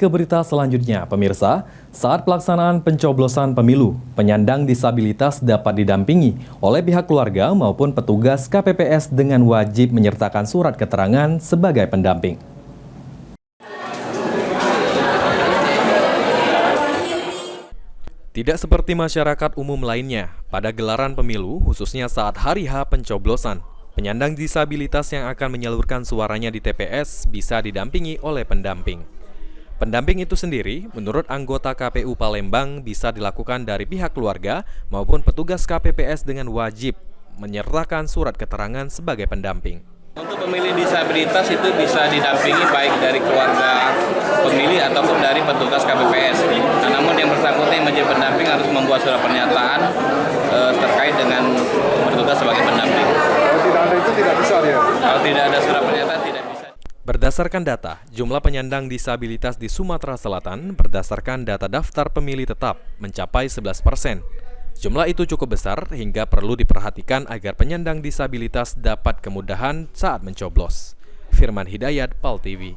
ke berita selanjutnya, pemirsa. Saat pelaksanaan pencoblosan pemilu, penyandang disabilitas dapat didampingi oleh pihak keluarga maupun petugas KPPS dengan wajib menyertakan surat keterangan sebagai pendamping. Tidak seperti masyarakat umum lainnya, pada gelaran pemilu, khususnya saat hari H pencoblosan, penyandang disabilitas yang akan menyalurkan suaranya di TPS bisa didampingi oleh pendamping. Pendamping itu sendiri, menurut anggota KPU Palembang, bisa dilakukan dari pihak keluarga maupun petugas KPPS dengan wajib menyertakan surat keterangan sebagai pendamping. Untuk pemilih disabilitas itu bisa didampingi baik dari keluarga pemilih ataupun dari petugas KPPS. Namun yang bersangkutan yang menjadi pendamping harus membuat surat pernyataan terkait dengan bertugas sebagai pendamping. Kalau tidak ada itu tidak bisa ya? Kalau tidak ada surat pernyataan tidak bisa. Berdasarkan data, jumlah penyandang disabilitas di Sumatera Selatan berdasarkan data daftar pemilih tetap mencapai 11%. Jumlah itu cukup besar hingga perlu diperhatikan agar penyandang disabilitas dapat kemudahan saat mencoblos. Firman Hidayat, PAL TV.